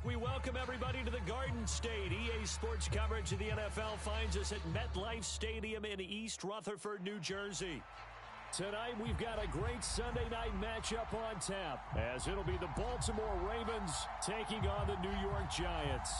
We welcome everybody to the Garden State. EA Sports coverage of the NFL finds us at MetLife Stadium in East Rutherford, New Jersey. Tonight, we've got a great Sunday night matchup on tap, as it'll be the Baltimore Ravens taking on the New York Giants.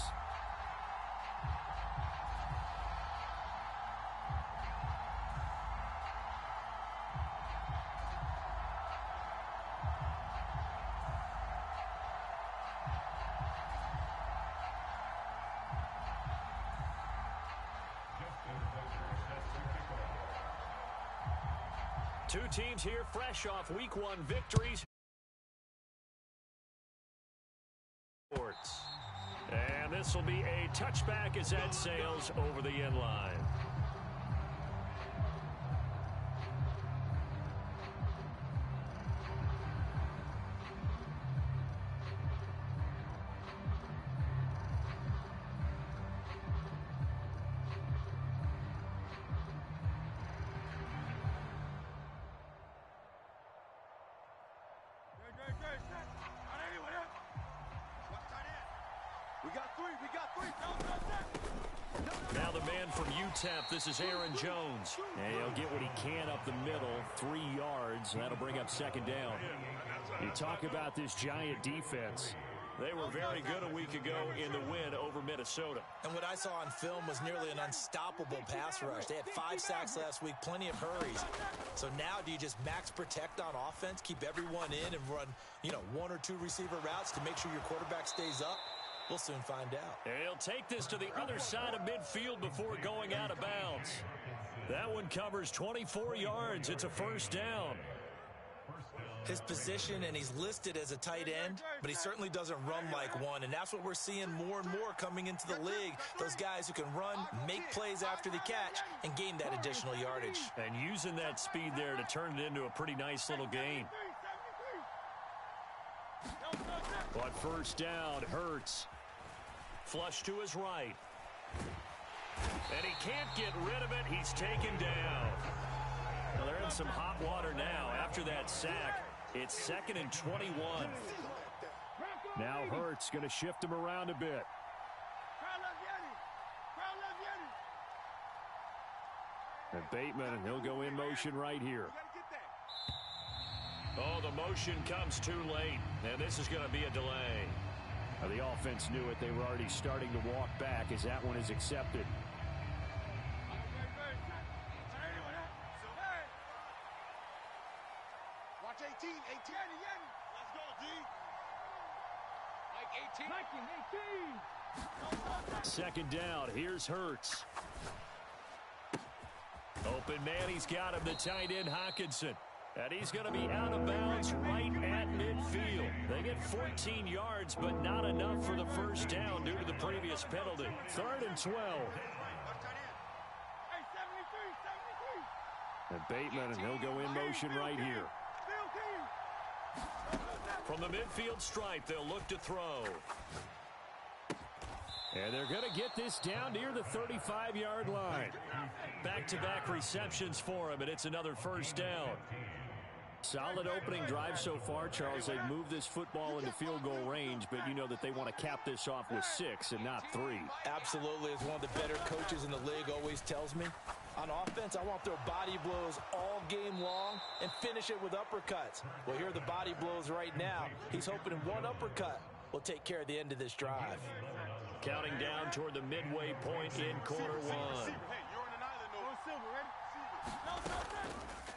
Two teams here fresh off Week 1 victories. And this will be a touchback as that sails over the end line. Now the man from UTEP, this is Aaron Jones. And he'll get what he can up the middle, 3 yards. That'll bring up second down. You talk about this Giant defense. They were very good a week ago in the win over Minnesota. And what I saw on film was nearly an unstoppable pass rush. They had 5 sacks last week, plenty of hurries. So now do you just max protect on offense, keep everyone in, and run, 1 or 2 receiver routes to make sure your quarterback stays up? We'll soon find out. And he'll take this to the other side of midfield before going out of bounds. That one covers 24 yards. It's a first down. His position, and he's listed as a tight end, but he certainly doesn't run like one, and that's what we're seeing more and more coming into the league. Those guys who can run, make plays after the catch, and gain that additional yardage. And using that speed there to turn it into a pretty nice little gain. But first down, Hurts. Flush to his right. And he can't get rid of it. He's taken down. Well, they're in some hot water now. After that sack, it's 2nd and 21. Now Hurts going to shift him around a bit. And Bateman, he'll go in motion right here. Oh, the motion comes too late, and this is going to be a delay. Now, the offense knew it. They were already starting to walk back as that one is accepted. Watch 18. Let's go, D. Like 18. Second down. Here's Hurts. Open man. He's got him, the tight end, Hockenson. And he's going to be out of bounds right at midfield. They get 14 yards, but not enough for the first down due to the previous penalty. 3rd and 12. And Bateman, and he'll go in motion right here. From the midfield stripe, they'll look to throw. And they're going to get this down near the 35-yard line. Back-to-back receptions for him, and it's another first down. Solid opening drive so far, Charles. They've moved this football into field goal range, but you know that they want to cap this off with 6 and not 3. Absolutely. As one of the better coaches in the league always tells me, on offense, I want their body blows all game long and finish it with uppercuts. Well, here are the body blows right now. He's hoping one uppercut will take care of the end of this drive. Counting down toward the midway point in quarter 1.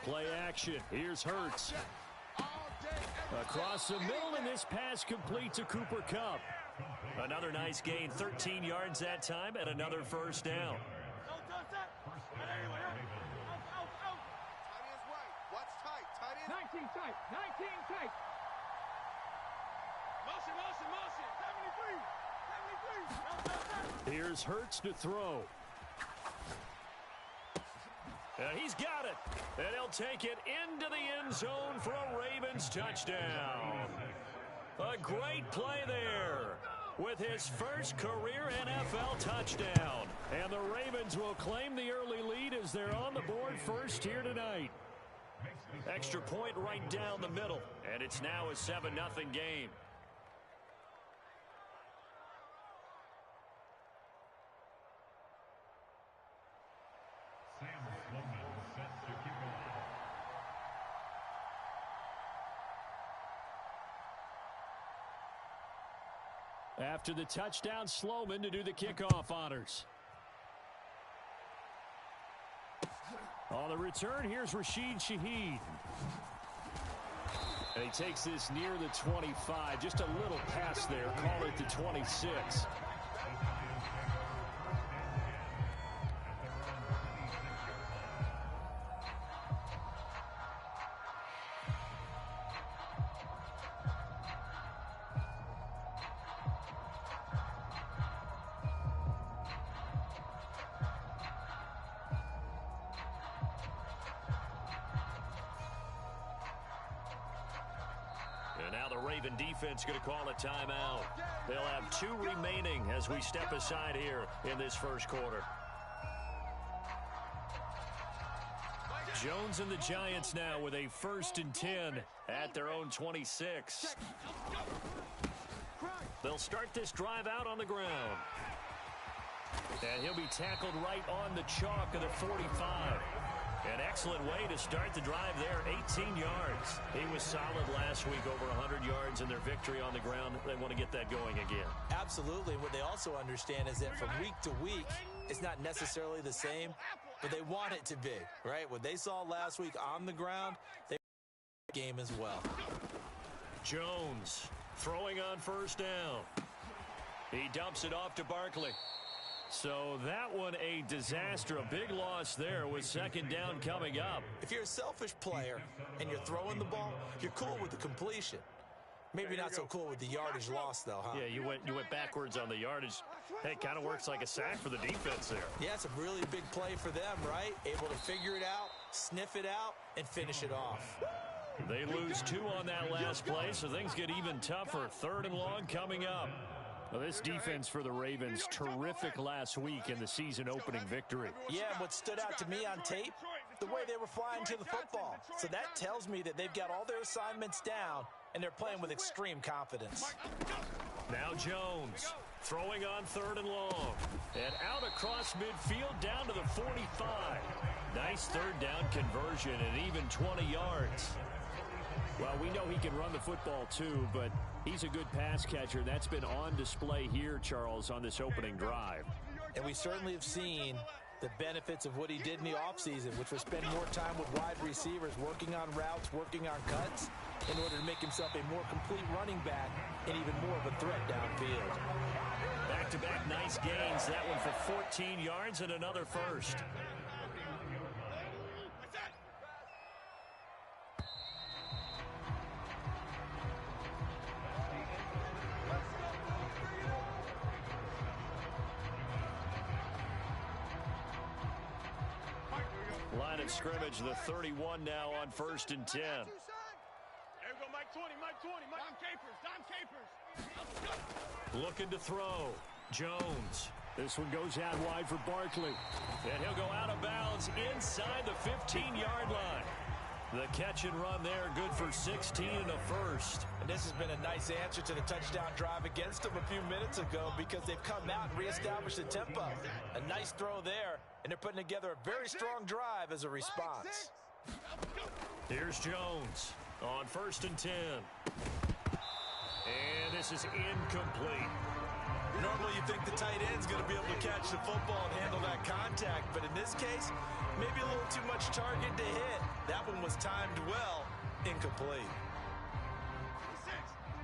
Play action. Here's Hurts. Across the middle, and this pass complete to Cooper Kupp. Another nice gain, 13 yards that time, and another first down. What's tight? Tight end. 19 tight. 19 tight. Motion. 73. Here's Hurts to throw. And he's got it. And he'll take it into the end zone for a Ravens touchdown. A great play there with his first career NFL touchdown. And the Ravens will claim the early lead as they're on the board first here tonight. Extra point right down the middle. And it's now a 7-0 game. After the touchdown, Sloman to do the kickoff honors. On the return, here's Rashid Shaheed. And he takes this near the 25. Just a little pass there. Call it the 26. And now the Raven defense going to call a timeout. They'll have 2 remaining as we step aside here in this first quarter. Jones and the Giants now with a 1st and 10 at their own 26. They'll start this drive out on the ground. And he'll be tackled right on the chalk of the 45. An excellent way to start the drive there, 18 yards. He was solid last week, over 100 yards in their victory on the ground. They want to get that going again. Absolutely. What they also understand is that from week to week, it's not necessarily the same, but they want it to be, right? What they saw last week on the ground, they game as well. Jones throwing on 1st down. He dumps it off to Barkley. So that one a disaster, a big loss there with 2nd down coming up. If you're a selfish player and you're throwing the ball, you're cool with the completion. Maybe not so cool with the yardage loss, though, huh? Yeah, you went backwards on the yardage. Hey, it kind of works like a sack for the defense there. Yeah, it's a really big play for them, right? Able to figure it out, sniff it out, and finish it off. They lose 2 on that last play, so things get even tougher. 3rd and long coming up. Well, this defense for the Ravens, terrific last week in the season-opening victory. Yeah, and what stood out to me on tape, the way they were flying to the football. So that tells me that they've got all their assignments down, and they're playing with extreme confidence. Now Jones throwing on 3rd and long. And out across midfield down to the 45. Nice 3rd down conversion and even 20 yards. Well, we know he can run the football too, but he's a good pass catcher. That's been on display here, Charles, on this opening drive. And we certainly have seen the benefits of what he did in the offseason, which was spend more time with wide receivers, working on routes, working on cuts, in order to make himself a more complete running back and even more of a threat downfield. Back-to-back nice gains. That one for 14 yards and another 1st. Line of scrimmage, the 31 now on 1st and 10. There we go, Mike 20, Mike 20, Dom Capers. Looking to throw. Jones. This one goes out wide for Barkley. And he'll go out of bounds inside the 15-yard line. The catch and run there, good for 16 and a 1st. And this has been a nice answer to the touchdown drive against them a few minutes ago, because they've come out and reestablished the tempo. A nice throw there, and they're putting together a very strong drive as a response. Here's Jones on 1st and 10. And this is incomplete. Normally you think the tight end's going to be able to catch the football and handle that contact, but in this case, maybe a little too much target to hit. That one was timed well, incomplete.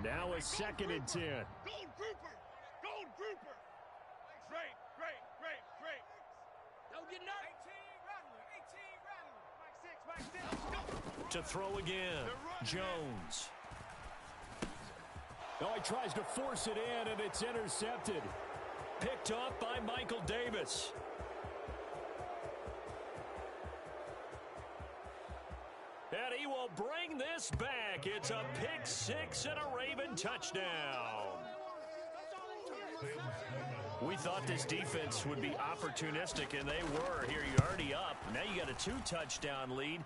Now a 2nd and 10. Gold grouper. Gold grouper. Great. Don't get nervous. 18 rattler. Mike 6. To throw again. Jones. Oh, he tries to force it in, and it's intercepted. Picked off by Michael Davis. And he will bring this back. It's a pick 6 and a Raven touchdown. We thought this defense would be opportunistic, and they were. Here, you're already up. Now you got a 2-touchdown lead.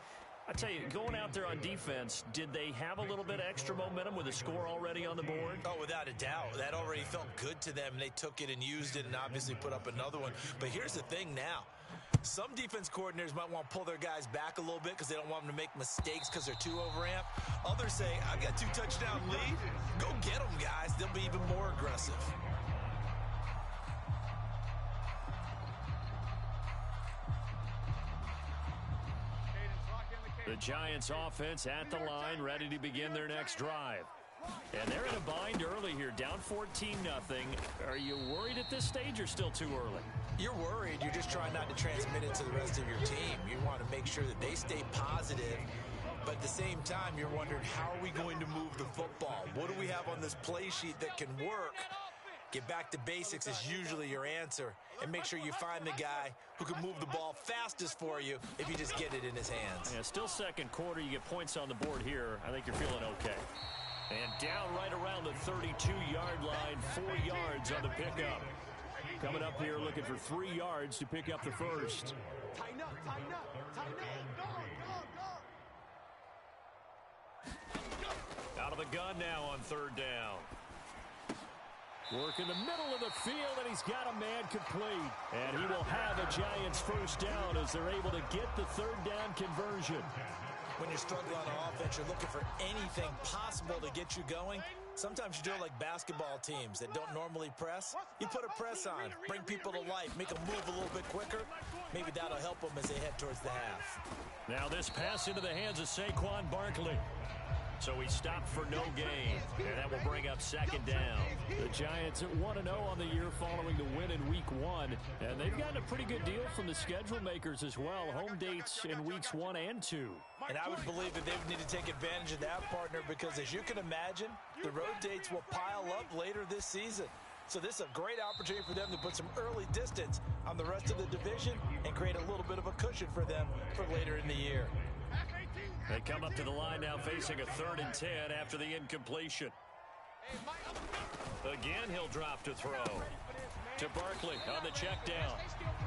I tell you, going out there on defense, did they have a little bit of extra momentum with a score already on the board? Oh, without a doubt. That already felt good to them. They took it and used it and obviously put up another one. But here's the thing now. Some defense coordinators might want to pull their guys back a little bit because they don't want them to make mistakes because they're too overamped. Others say, I've got 2 touchdown lead. Go get them, guys. They'll be even more aggressive. The Giants offense at the line, ready to begin their next drive. And they're in a bind early here, down 14-0. Are you worried at this stage or still too early? You're worried. You're just trying not to transmit it to the rest of your team. You want to make sure that they stay positive. But at the same time, you're wondering, how are we going to move the football? What do we have on this play sheet that can work? Get back to basics is usually your answer. And make sure you find the guy who can move the ball fastest for you if you just get it in his hands. Yeah, still second quarter. You get points on the board here. I think you're feeling okay. And down right around the 32-yard line, 4 yards on the pickup. Coming up here looking for 3 yards to pick up the first. Tighten up, tighten up, tighten up. Go. Out of the gun now on 3rd down. Work in the middle of the field, and he's got a man complete. And he will have a Giants first down as they're able to get the 3rd down conversion. When you're struggling on offense, you're looking for anything possible to get you going. Sometimes you do it like basketball teams that don't normally press. You put a press on, bring people to life, make them move a little bit quicker. Maybe that'll help them as they head towards the half. Now this pass into the hands of Saquon Barkley. So he stopped for no gain, and that will bring up 2nd down. The Giants at 1-0 on the year following the win in Week 1, and they've gotten a pretty good deal from the schedule makers as well. Home dates in Weeks 1 and 2. And I would believe that they would need to take advantage of that, partner, because as you can imagine, the road dates will pile up later this season. So this is a great opportunity for them to put some early distance on the rest of the division and create a little bit of a cushion for them for later in the year. They come up to the line now facing a 3rd and 10 after the incompletion. Again, he'll drop to throw. To Barkley on the check down.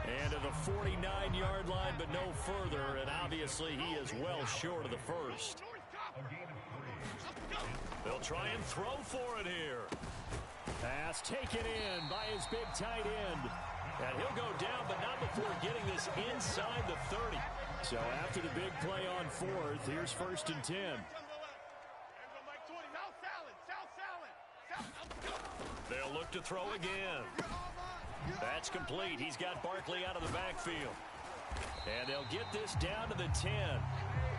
And to the 49-yard line, but no further. And obviously, he is well short of the first. They'll try and throw for it here. Pass taken in by his big tight end. And he'll go down, but not before getting this inside the 30. So after the big play on 4th, here's 1st and 10. They'll look to throw again. That's complete. He's got Barkley out of the backfield. And they'll get this down to the 10.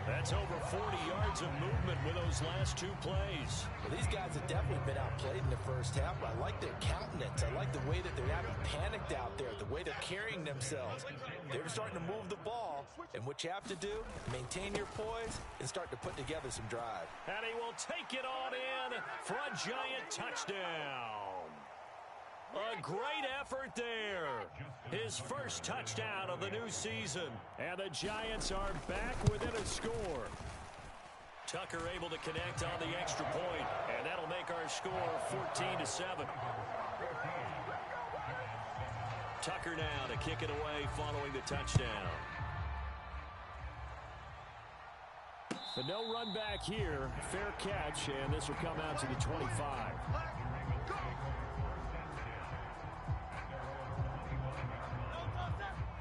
That's over 40 yards of movement with those last 2 plays. Well, these guys have definitely been outplayed in the first half, but I like their countenance. I like the way that they're not panicked out there, the way they're carrying themselves. They're starting to move the ball, and what you have to do, maintain your poise and start to put together some drive. And he will take it on in for a Giant touchdown. A great effort there. His first touchdown of the new season. And the Giants are back within a score. Tucker able to connect on the extra point, and that'll make our score 14-7. Tucker now to kick it away following the touchdown. But no run back here. Fair catch, and this will come out to the 25.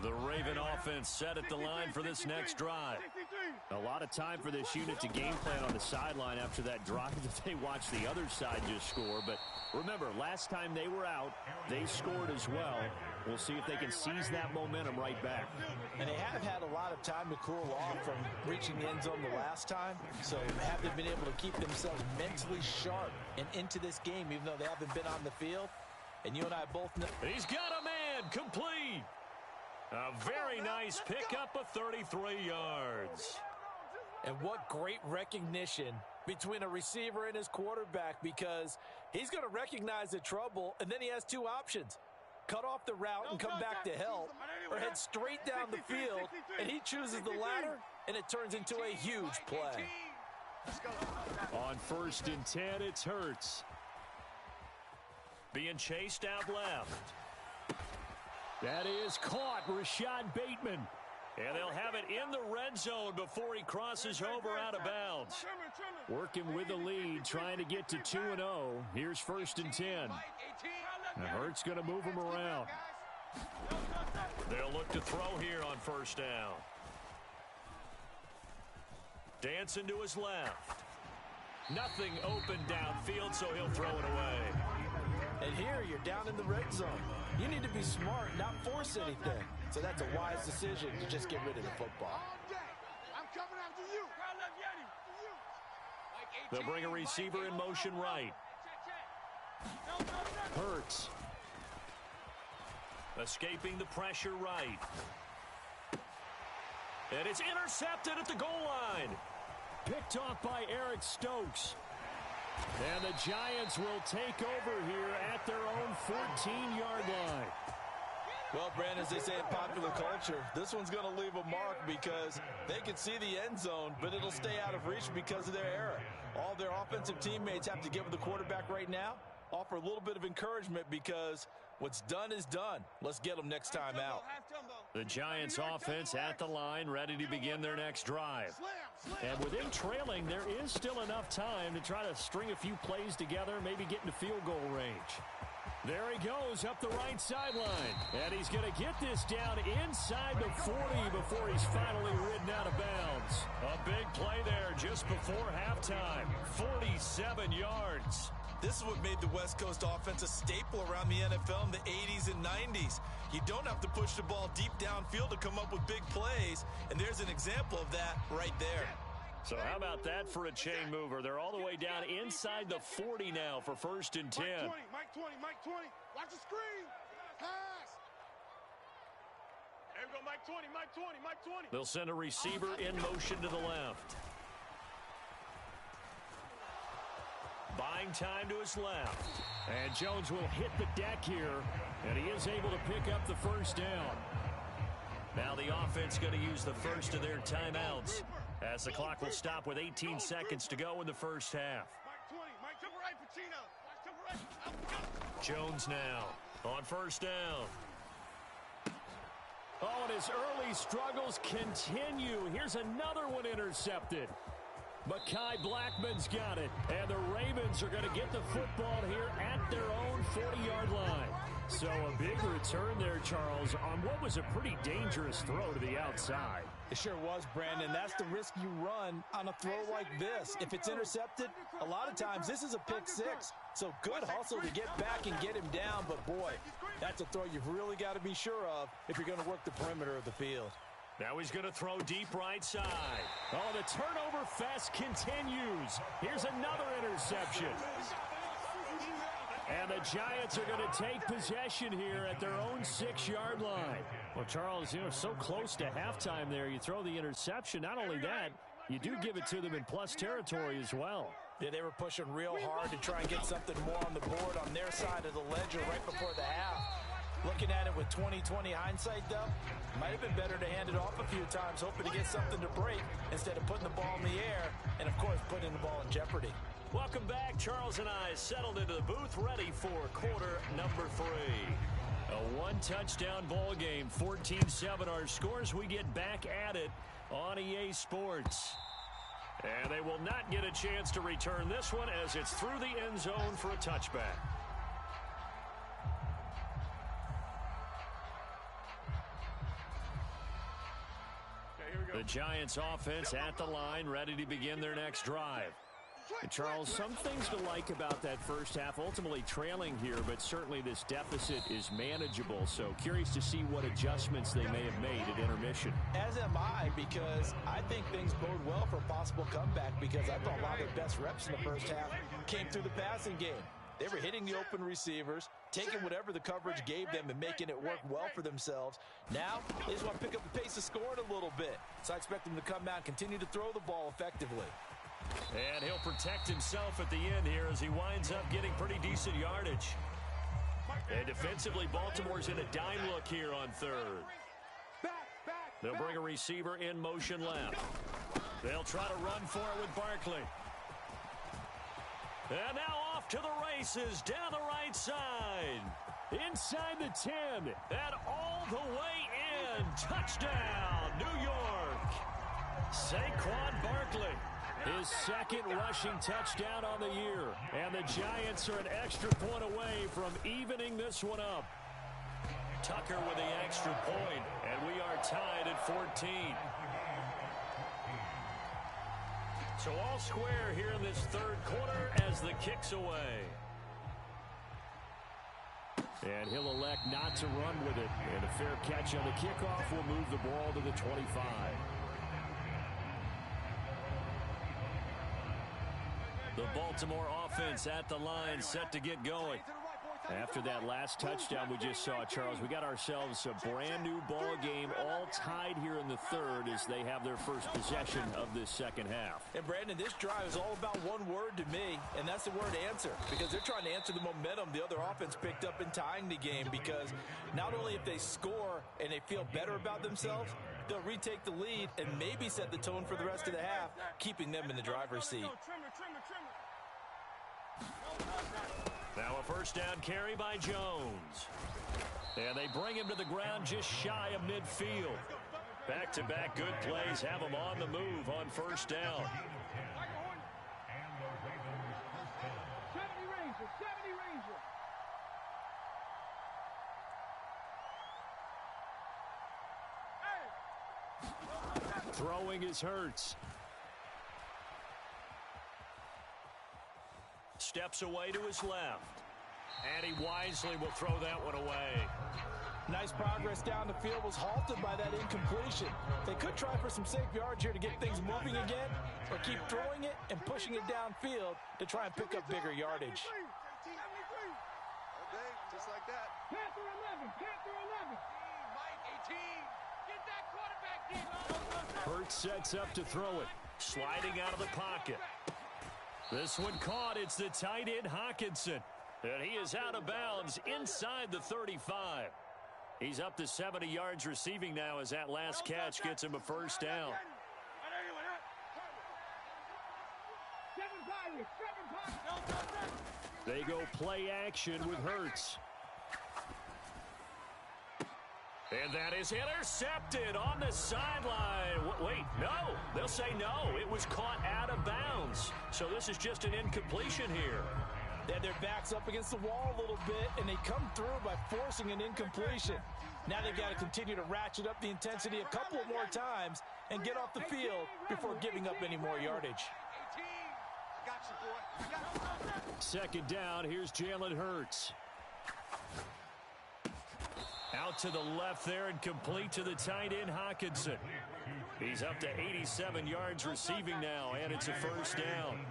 The Raven offense set at the line for this next drive. A lot of time for this unit to game plan on the sideline after that drive that they watched the other side just score. But remember, last time they were out, they scored as well. We'll see if they can seize that momentum right back. And they have had a lot of time to cool off from reaching the end zone the last time. So have they been able to keep themselves mentally sharp and into this game, even though they haven't been on the field? And you and I both know. He's got a man complete. A very nice pickup of 33 yards. And what great recognition between a receiver and his quarterback, because he's going to recognize the trouble, and then he has 2 options. Cut off the route and come back to help, or head straight down the field, and he chooses the latter, and it turns into a huge play. On 1st and 10, it's Hurts. Being chased out left. That is caught. Rashad Bateman. And they'll have it in the red zone before he crosses over out of bounds. Working with the lead, trying to get to 2-0. Here's 1st and 10. And Hurts going to move him around. They'll look to throw here on 1st down. Dancing to his left. Nothing open downfield, so he'll throw it away. And here you're down in the red zone. You need to be smart, not force anything. So that's a wise decision to just get rid of the football. I'm coming after you. They'll bring a receiver in motion right. Hurts. Escaping the pressure right. And it's intercepted at the goal line. Picked off by Eric Stokes. And the Giants will take over here at their own 14-yard line. Well, Brandon, as they say in popular culture, this one's going to leave a mark because they can see the end zone, but it'll stay out of reach because of their error. All their offensive teammates have to give the quarterback right now, offer a little bit of encouragement because what's done is done. Let's get them next time out. The Giants offense at the line, ready to begin their next drive. And with him trailing, there is still enough time to try to string a few plays together, maybe get into field goal range. There he goes up the right sideline. And he's going to get this down inside the 40 before he's finally ridden out of bounds. A big play there just before halftime. 47 yards. This is what made the West Coast offense a staple around the NFL in the 80s and 90s. You don't have to push the ball deep downfield to come up with big plays, and there's an example of that right there. So how about that for a chain mover? They're all the way down inside the 40 now for 1st and 10. Mike 20. Watch the screen. Pass. There we go, Mike 20. They'll send a receiver in motion to the left. Buying time to his left. And Jones will hit the deck here, and he is able to pick up the 1st down. Now the offense going to use the first of their timeouts as the clock will stop with 18 seconds to go in the first half. Jones now on 1st down. Oh, and his early struggles continue. Here's another one intercepted. Mekhi Blackman's got it, and the Ravens are going to get the football here at their own 40-yard line. So a big return there, Charles, on what was a pretty dangerous throw to the outside. It sure was, Brandon. That's the risk you run on a throw like this. If it's intercepted, a lot of times this is a pick six. So good hustle to get back and get him down. But, boy, that's a throw you've really got to be sure of if you're going to work the perimeter of the field. Now he's going to throw deep right side. Oh, the turnover fest continues. Here's another interception. And the Giants are going to take possession here at their own 6-yard line. Well, Charles, so close to halftime there. You throw the interception. Not only that, you do give it to them in plus territory as well. Yeah, they were pushing real hard to try and get something more on the board on their side of the ledger right before the half. Looking at it with 20/20 hindsight, though, might have been better to hand it off a few times, hoping to get something to break instead of putting the ball in the air and, of course, putting the ball in jeopardy. Welcome back. Charles and I settled into the booth, ready for quarter number 3. A one-touchdown ball game, 14-7 our scores. We get back at it on EA Sports. And they will not get a chance to return this one as it's through the end zone for a touchback. The Giants offense at the line, ready to begin their next drive. And Charles, some things to like about that first half, ultimately trailing here, but certainly this deficit is manageable. So curious to see what adjustments they may have made at intermission. As am I, because I think things bode well for a possible comeback, because I thought a lot of their best reps in the first half came through the passing game. They were hitting the open receivers, taking whatever the coverage gave them and making it work well for themselves. Now, they just want to pick up the pace of scoring a little bit. So I expect them to come out and continue to throw the ball effectively. And he'll protect himself at the end here as he winds up getting pretty decent yardage. And defensively, Baltimore's in a dime look here on 3rd. They'll bring a receiver in motion left. They'll try to run for it with Barkley. And now off to the races down the right side. Inside the 10. And all the way again. Touchdown, New York. Saquon Barkley, his second rushing touchdown on the year. And the Giants are an extra point away from evening this one up. Tucker with the extra point, and we are tied at 14. So all square here in this third quarter as the kick's away. And he'll elect not to run with it. And a fair catch on the kickoff will move the ball to the 25. The Baltimore offense at the line, set to get going. After that last touchdown we just saw, Charles, we got ourselves a brand new ball game, all tied here in the third as they have their first possession of this second half. And Brandon, this drive is all about one word to me, and that's the word answer, because they're trying to answer the momentum the other offense picked up in tying the game, because not only if they score and they feel better about themselves, they'll retake the lead and maybe set the tone for the rest of the half, keeping them in the driver's seat. Now a first down carry by Jones. And they bring him to the ground just shy of midfield. Back-to-back good plays have him on the move on first down. 70 Ranger, 70 Ranger. Throwing is Hurts. Steps away to his left. And he wisely will throw that one away. Nice progress down the field, was halted by that incompletion. They could try for some safe yards here to get things moving again, or keep throwing it and pushing it downfield to try and pick up bigger yardage. Okay, just like that. Panther 11, Panther 11. Mike, 18. Get that quarterback deep. Hurts sets up to throw it. Sliding out of the pocket. This one caught. It's the tight end Hawkinson. And he is out of bounds inside the 35. He's up to 70 yards receiving now as that last catch gets him a first down. 7 Pirates. They go play action with Hurts. And that is intercepted on the sideline. Wait, no. They'll say no. It was caught out of bounds. So this is just an incompletion here. They had their backs up against the wall a little bit, and they come through by forcing an incompletion. Now they've got to continue to ratchet up the intensity a couple of more times and get off the field before giving up any more yardage. 18. I got you, boy. I got you. Second down, here's Jalen Hurts. Out to the left there and complete to the tight end Hawkinson. He's up to 87 yards receiving now, and it's a first down.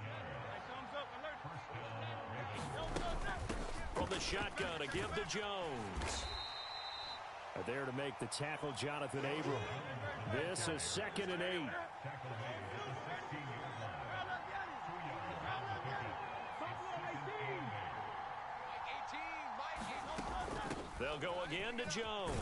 From the shotgun to give to Jones. There to make the tackle, Jonathan Abram. This is 2nd and 8. They'll go again to Jones.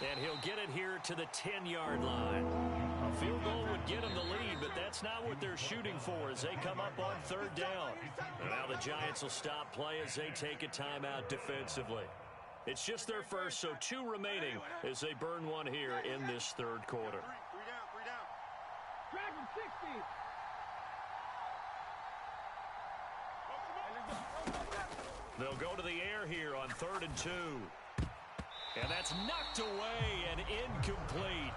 And he'll get it here to the 10-yard line. A field goal would get him the lead, but that's not what they're shooting for as they come up on third down. And now the Giants will stop play as they take a timeout defensively. It's just their first, so 2 remaining as they burn one here in this third quarter. 3 down. Dragon 60. They'll go to the air here on 3rd and 2. And that's knocked away and incomplete.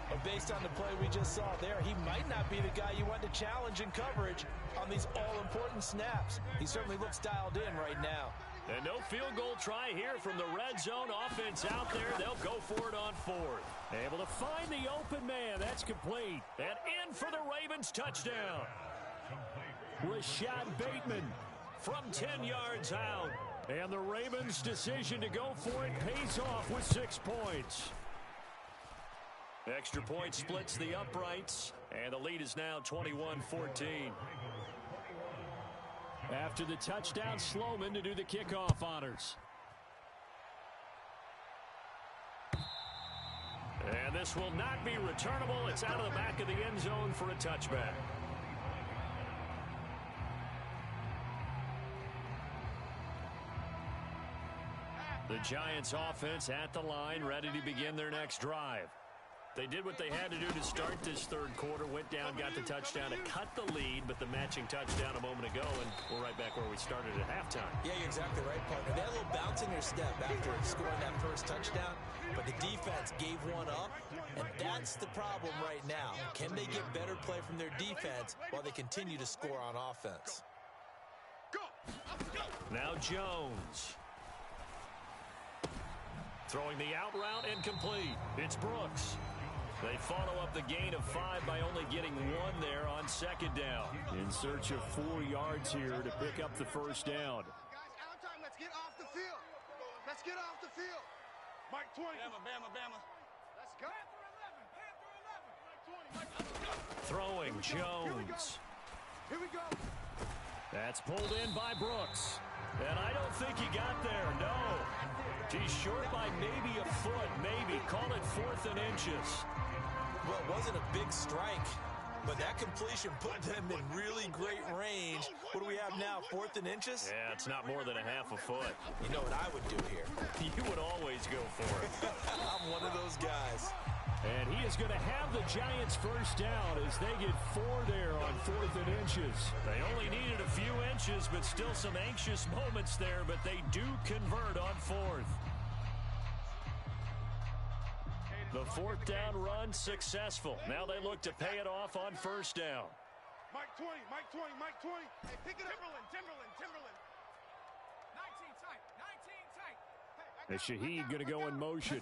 But based on the play we just saw there, he might not be the guy you want to challenge in coverage on these all-important snaps. He certainly looks dialed in right now. And no field goal try here from the red zone offense out there. They'll go for it on 4th. Able to find the open man. That's complete. And in for the Ravens touchdown. Rashad Bateman From 10 yards out. And the Ravens' decision to go for it pays off with 6 points. Extra point splits the uprights. And the lead is now 21-14. After the touchdown, Sloman to do the kickoff honors. And this will not be returnable. It's out of the back of the end zone for a touchback. The Giants offense at the line, ready to begin their next drive. They did what they had to do to start this third quarter, went down, got the touchdown to cut the lead, but the matching touchdown a moment ago, and we're right back where we started at halftime. Yeah, you're exactly right, partner. They had a little bounce in their step after scoring that first touchdown, but the defense gave one up, and that's the problem right now. Can they get better play from their defense while they continue to score on offense? Now Jones. Throwing the out route incomplete. It's Brooks. They follow up the gain of 5 by only getting 1 there on second down. In search of 4 yards here to pick up the first down. Guys, out time. Let's get off the field. Let's get off the field. Mike 20. Bama. Let's go. Throwing Jones. Here we go. That's pulled in by Brooks. And I don't think he got there, no. He's short by maybe a foot, maybe. Call it 4th and inches. Well, it wasn't a big strike, but that completion put them in really great range. What do we have now, 4th and inches? Yeah, it's not more than a half a foot. You know what I would do here? You would always go for it. I'm one of those guys. And he is going to have the Giants first down as they get 4 there on 4th and inches. They only needed a few inches, but still some anxious moments there, but they do convert on 4th. The 4th down run successful. Now they look to pay it off on first down. Mike 20. Hey, pick it up. Timberland. 19 tight. As Shaheed going to go in motion.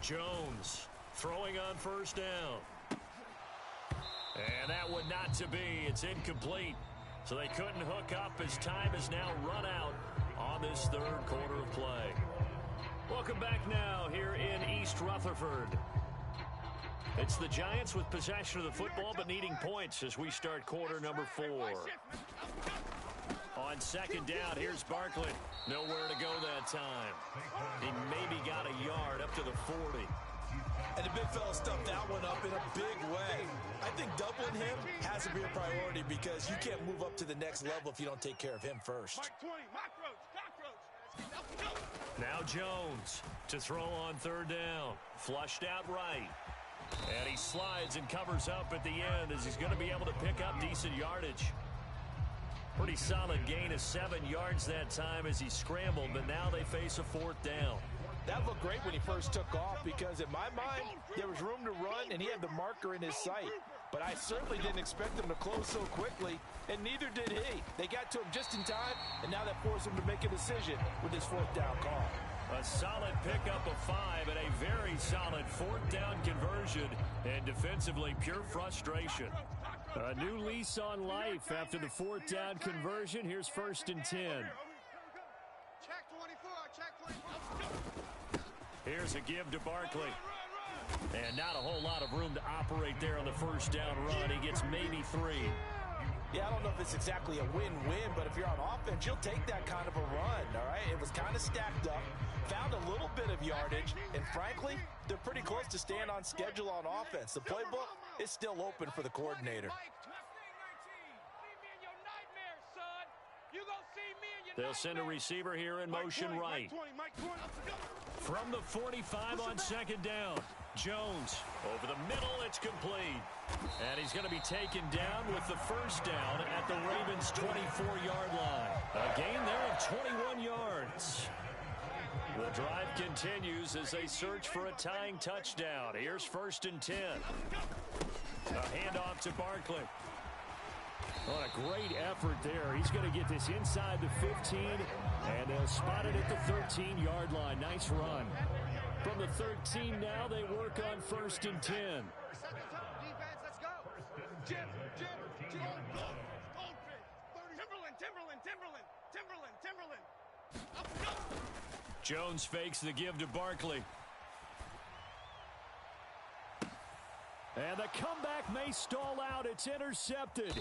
Jones throwing on first down. And that would not to be. It's incomplete. So they couldn't hook up as time is now run out on this third quarter of play. Welcome back now here in East Rutherford. It's the Giants with possession of the football but needing points as we start quarter number 4. On second down, here's Barkley. Nowhere to go that time. He maybe got a yard up to the 40. And the big fella stuffed that one up in a big way. I think doubling him has to be a priority because you can't move up to the next level if you don't take care of him first. Mike 20. Cockroach. Now Jones to throw on third down. Flushed out right. And he slides and covers up at the end as he's going to be able to pick up decent yardage. Pretty solid gain of 7 yards that time as he scrambled, but now they face a 4th down. That looked great when he first took off because in my mind, there was room to run and he had the marker in his sight. But I certainly didn't expect him to close so quickly, and neither did he. They got to him just in time, and now that forced him to make a decision with his 4th down call. A solid pickup of 5 and a very solid 4th down conversion, and defensively pure frustration. A new lease on life after the 4th down conversion. Here's 1st and 10. Check 24. Here's a give to Barkley. And not a whole lot of room to operate there on the first down run. He gets maybe 3. Yeah, I don't know if it's exactly a win-win, but if you're on offense, you'll take that kind of a run, all right? It was kind of stacked up, found a little bit of yardage, and frankly, they're pretty close to staying on schedule on offense. The playbook is still open for the coordinator. They'll send a receiver here in motion right. From the 45 on second down. Jones over the middle. It's complete. And he's going to be taken down with the first down at the Ravens' 24-yard line. A gain there of 21 yards. The drive continues as they search for a tying touchdown. Here's 1st and 10. A handoff to Barkley. What a great effort there. He's going to get this inside the 15, and they'll spot it at the 13-yard line. Nice run. From the 13 now, they work on 1st and 10. Jones fakes the give to Barkley. And the comeback may stall out. It's intercepted.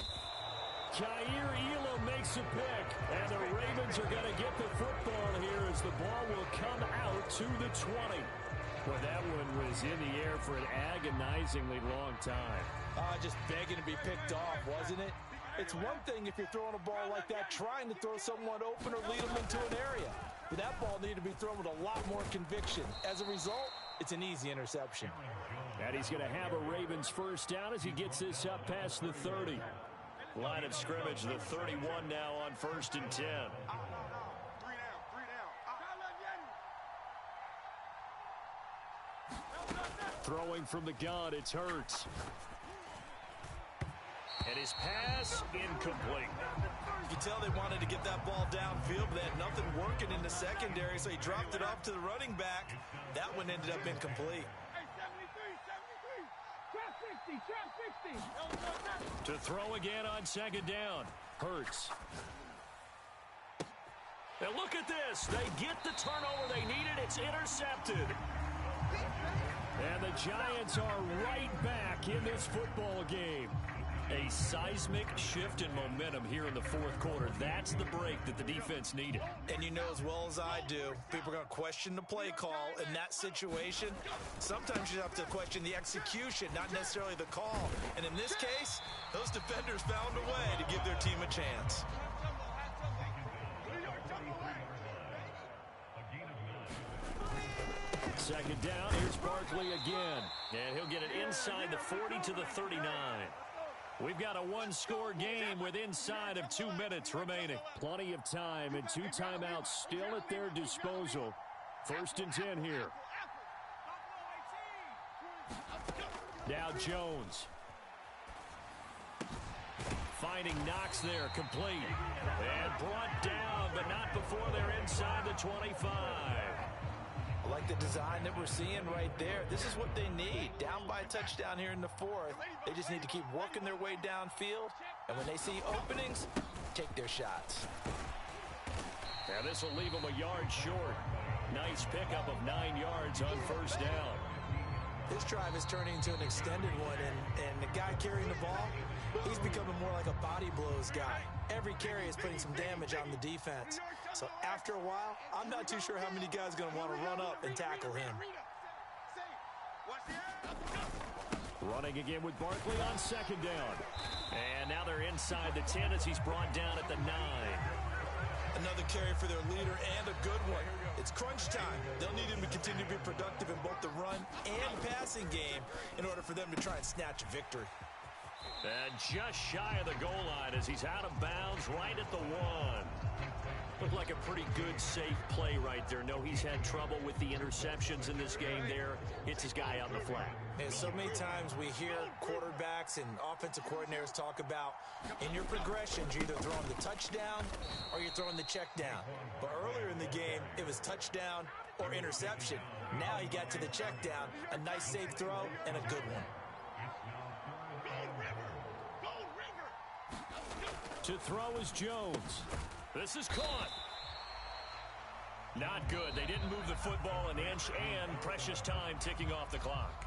Jair Elam makes a pick, and the Ravens are going to get the football here as the ball will come out to the 20. Well, that one was in the air for an agonizingly long time. Just begging to be picked off, wasn't it? It's one thing if you're throwing a ball like that, trying to throw someone open or lead them into an area. but that ball needed to be thrown with a lot more conviction. As a result, it's an easy interception. And he's going to have a Ravens first down as he gets this up past the 30. Line of scrimmage, the 31 now on 1st and 10. Throwing from the gun, it's Hurts. And his pass incomplete. You can tell they wanted to get that ball downfield, but they had nothing working in the secondary, so he dropped it off to the running back. That one ended up incomplete. To throw again on 2nd down. Hurts. And look at this. They get the turnover they needed. It's intercepted. And the Giants are right back in this football game. A seismic shift in momentum here in the 4th quarter. That's the break that the defense needed. And you know as well as I do, people are going to question the play call in that situation. Sometimes you have to question the execution, not necessarily the call. And in this case, those defenders found a way to give their team a chance. Second down, here's Barkley again. And he'll get it inside the 40 to the 39. We've got a one-score game with inside of 2 minutes remaining. Plenty of time and 2 timeouts still at their disposal. 1st and 10 here. Now Jones. Finding Knox there, complete. And brought down, but not before they're inside the 25. I like the design that we're seeing right there. This is what they need. Down by a touchdown here in the 4th. They just need to keep working their way downfield. And when they see openings, take their shots. Now this will leave them a yard short. Nice pickup of 9 yards on 1st down. This drive is turning into an extended one, and the guy carrying the ball, he's becoming more like a body blows guy. Every carry is putting some damage on the defense. So after a while, I'm not too sure how many guys are going to want to run up and tackle him. Running again with Barkley on 2nd down. And now they're inside the 10 as he's brought down at the 9. Another carry for their leader and a good one. It's crunch time. They'll need him to continue to be productive in both the run and passing game in order for them to try and snatch a victory. And just shy of the goal line as he's out of bounds right at the 1. Looked like a pretty good, safe play right there. No, he's had trouble with the interceptions in this game there. Hits his guy out in the flat. And so many times we hear quarterbacks and offensive coordinators talk about in your progressions, you're either throwing the touchdown or you're throwing the check down. But earlier in the game, it was touchdown or interception. Now he got to the check down, a nice safe throw, and a good one. To throw is Jones. This is caught. Not good. They didn't move the football an inch, and precious time ticking off the clock.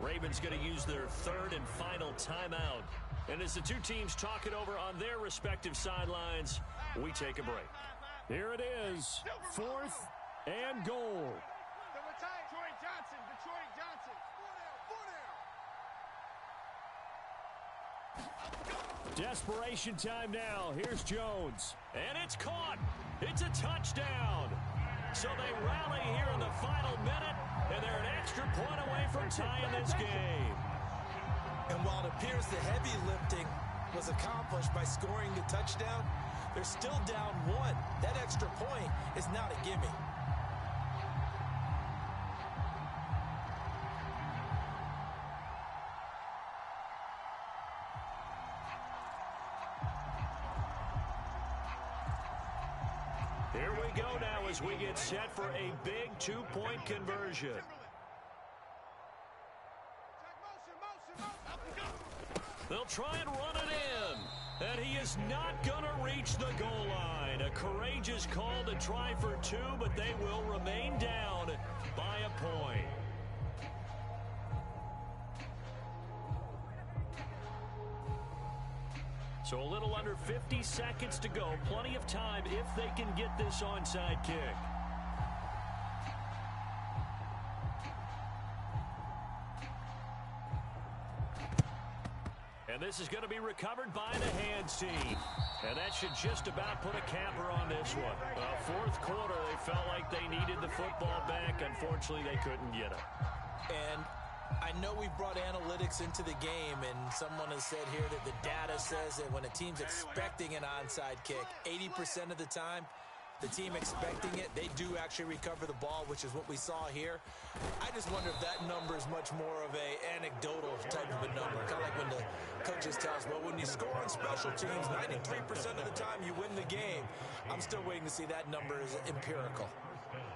Ravens going to use their 3rd and final timeout. And as the two teams talk it over on their respective sidelines, we take a break. Here it is, 4th and goal. Detroit Johnson. Desperation time now. Here's Jones. And it's caught. It's a touchdown. So they rally here in the final minute, and they're an extra point away from tying this game. And while it appears the heavy lifting was accomplished by scoring the touchdown, they're still down 1. That extra point is not a gimme. Here we go now as we get set for a big 2-point conversion. They'll try and run it in. And he is not going to reach the goal line. A courageous call to try for 2, but they will remain down by a point. So a little under 50 seconds to go. Plenty of time if they can get this onside kick. And this is going to be recovered by the hands team. And that should just about put a capper on this one. Fourth quarter, they felt like they needed the football back. Unfortunately, they couldn't get it. And I know we brought analytics into the game, and someone has said here that the data says that when a team's expecting an onside kick, 80% of the time, the team expecting it, they do actually recover the ball, which is what we saw here. I just wonder if that number is much more of a anecdotal type of a number. Kind of like when the coaches tell us, well, when you score on special teams, 93% of the time you win the game. I'm still waiting to see that number is empirical.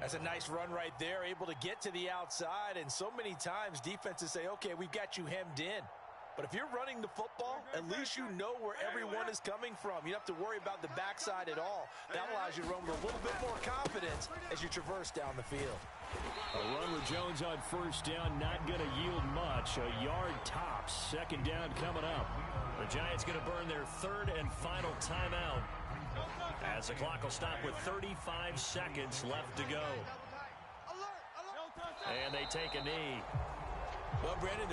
That's a nice run right there, able to get to the outside, and so many times defenses say, okay, we've got you hemmed in. But if you're running the football, at least you know where everyone is coming from. You don't have to worry about the backside at all. That allows you to run with a little bit more confidence as you traverse down the field. A run with Jones on first down, not going to yield much. A yard tops. Second down coming up. The Giants going to burn their third and final timeout as the clock will stop with 35 seconds left to go. And they take a knee. Well, Brandon,